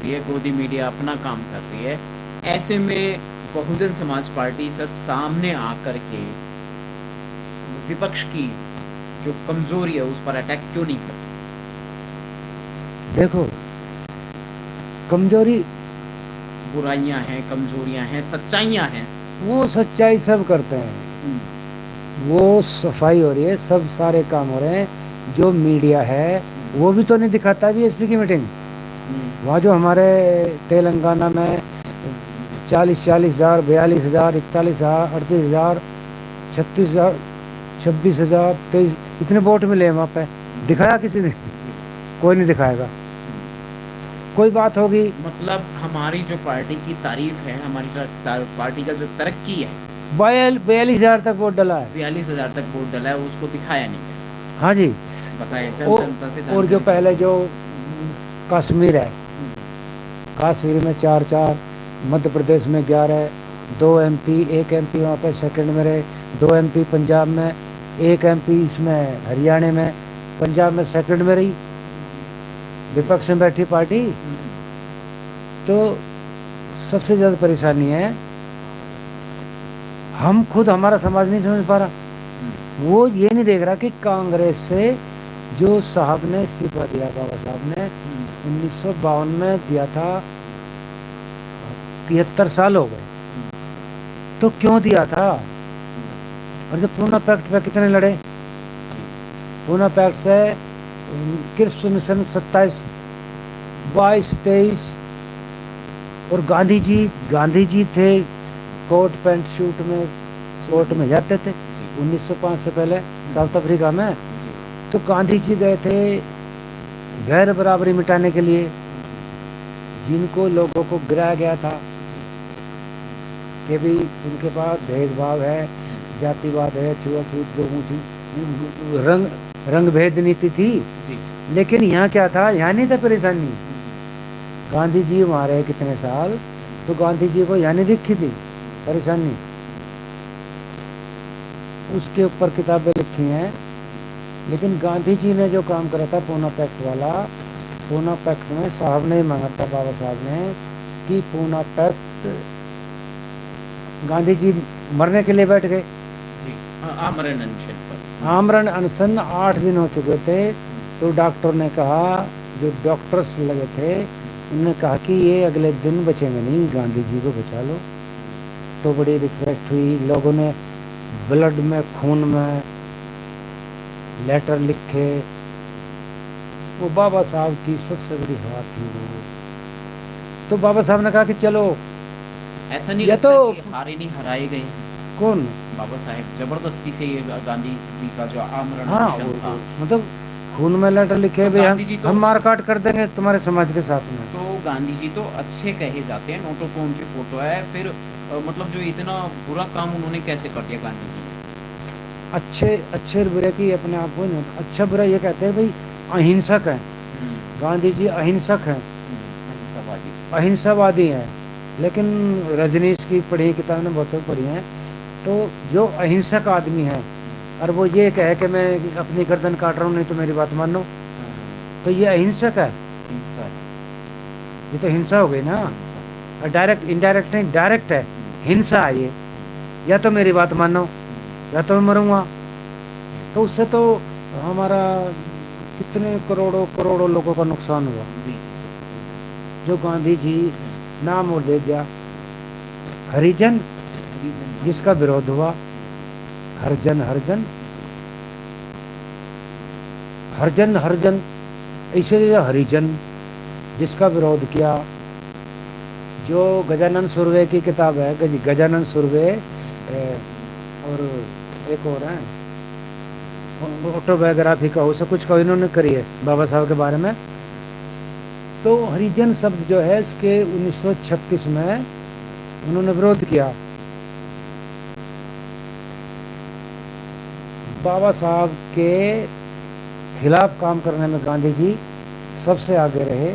रही है, गोदी मीडिया अपना काम कर रही है। ऐसे में बहुजन समाज पार्टी सर सामने आकर के विपक्ष की जो कमजोरी है उस पर अटैक क्यों नहीं करती? देखो, कमजोरी, बुराइयां हैं, कमजोरियां हैं, सच्चाइयां हैं। वो सच्चाई सब करते हैं। हम्म, वो सफाई हो रही है, सब सारे काम हो रहे हैं। जो मीडिया है हम्म, वो भी तो नहीं दिखाता बीएसपी की मीटिंग। हम्म, वहाँ जो हमारे तेलंगाना में 40,000, 42,000, 41,000, 38,000, 36,000, 26,000, 23, इतने वोट मिले हैं वहाँ पे। दिखाया किसी ने? जी। कोई नहीं दिखाएगा। हम्म। कोई बात होगी। मतलब हमारी जो पार्टी की तारीफ है, हमारी पार्टी का जो तरक्की है, 42,000 तक वोट डला है। 42,000 तक वोट डला है, उसको दिखाया नहीं गया। हाँ जी। बताएं, जन ओ, जनता से और जो जानकारी पहले करवाएं। जो कश्मीर है, हम्म, कश्मीर में 4-4, मध्य प्रदेश में 11, 2 एमपी, 1 एमपी वहाँ पे सेकंड में रहे, 2 एमपी पंजाब में, 1 एमपी इसमें हरियाणा में, पंजाब में सेकंड में रही जी। विपक्ष में बैठी पार्टी। हम्म, तो सबसे ज़्यादा परेशानी है, हम खुद हमारा समाज नहीं समझ पा रहा। हम्म, वो ये नहीं देख रहा कि कांग्रेस से जो साहब ने इस्तीफा दिया, बाबा साहब ने हम्म, 1952 में दिया था, 73 साल हो गए। हम्म, तो क्यों दिया था? हम्म, और जो पूना पैक्ट पे कितने लड़े? जी। पूना पैक्ट से कृष्ण मिशन 27, 22, 23, और गांधी जी थे कोट पैंट सूट में, कोर्ट जी। में जाते थे जी। 1905 से पहले हम्म, साउथ अफ्रीका में। जी। तो गांधी जी गए थे गैर बराबरी मिटाने के लिए, हम्म, जिनको लोगों को गिराया गया था जी। कि भी उनके पास भेदभाव है, हम्म, जातिवाद है, छुआछूत, लोगों की रंग रंग भेद नीति थी। जी। लेकिन यहाँ क्या था? यहाँ नहीं था परेशानी। हम्म, गांधी जी वहाँ रहे कितने साल, हम्म, तो गांधी जी को यहाँ नहीं दिखी थी परेशानी। हम्म, उसके ऊपर किताबें लिखी हैं। हम्म, लेकिन गांधी जी ने जो काम करा था पूना पैक्ट वाला, पूना पैक्ट में साहब ने ही मांगा था, बाबा साहब ने, कि पूना पैक्ट, गांधी जी मरने के लिए बैठ गए। जी। आमरण अनशन पर। आमरण अनशन 8 दिन हो चुके थे। हम्म, तो डॉक्टर ने कहा, जो डॉक्टर्स लगे थे, हम्म, उन्होंने कहा कि ये अगले दिन बचेंगे नहीं, गांधी जी को बचा लो। हम्म, तो बड़ी रिक्वेस्ट हुई, लोगों ने ब्लड में, खून में लेटर लिखे। वो बाबा साहब की सबसे बड़ी हार थी वो। तो बाबा साहब ने कहा कि चलो, ऐसा नहीं या तो, लगता कि हारे नहीं हराए गए हैं? कौन? बाबा साहेब जबरदस्ती से ये गांधी जी का जो आमरण हाँ, अनशन था। मतलब खून में लेटर लिखे तो भाई, हम गांधी जी तो हम मार काट कर देंगे तुम्हारे समाज के साथ में। तो गांधी जी तो अच्छे कहे जाते हैं, नोटों पे उनकी फोटो है, फिर मतलब जो इतना बुरा काम उन्होंने कैसे कर दिया गांधी जी ने? अच्छे अच्छे और बुरे की अपने आप को नहीं होता। अच्छा बुरा ये कहते हैं भाई, अहिंसक हैं। हम्म, गांधी जी अहिंसक हैं, अहिंसावादी। अहिंसावादी हैं। लेकिन रजनीश की पढ़ी किताबें बहुत पढ़ी हैं। तो जो अहिंसक आदमी है, हम्म, और वो ये कहे कि मैं अपनी गर्दन काट रहा हूँ, नहीं तो मेरी बात मानो, हाँ, तो ये अहिंसक है। हिंसा है। ये तो हिंसा हो गई ना। हिंसा है। डायरेक्ट, इनडायरेक्ट नहीं, डायरेक्ट है। हिंसा है ये। हिंसा। या तो मेरी बात मानो, या तो मैं मरूंगा। तो उससे तो हमारा कितने करोड़ों करोड़ों लोगों का नुकसान हुआ। बिल्कुल सही। जो गांधी जी हम्म, नाम और दे दिया, हरिजन, हरिजन नाम जिसका दिया। विरोध हुआ, हरजन हरजन, हरजन हरजन, इसीलिए हरिजन, जिसका विरोध किया। जो गजानन सुरवे की किताब है, गजानन सुरवे, और एक और है, ऑटोबायोग्राफी का, उसे कुछ का इन्होंने करी है बाबा साहब के बारे में। तो हरिजन शब्द जो है इसके 1936 में उन्होंने विरोध किया। बाबा साहब के खिलाफ काम करने में गांधी जी सबसे आगे रहे,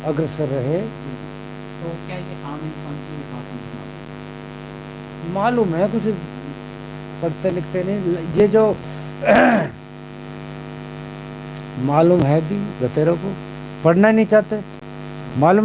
अग्रसर रहे। जी। तो क्या ये आम इंसान की ये बात नहीं मालूम? मालूम है कुछ, पढ़ते लिखते नहीं ये जो मालूम है भी बतेरों को, पढ़ना नहीं चाहते। मालूम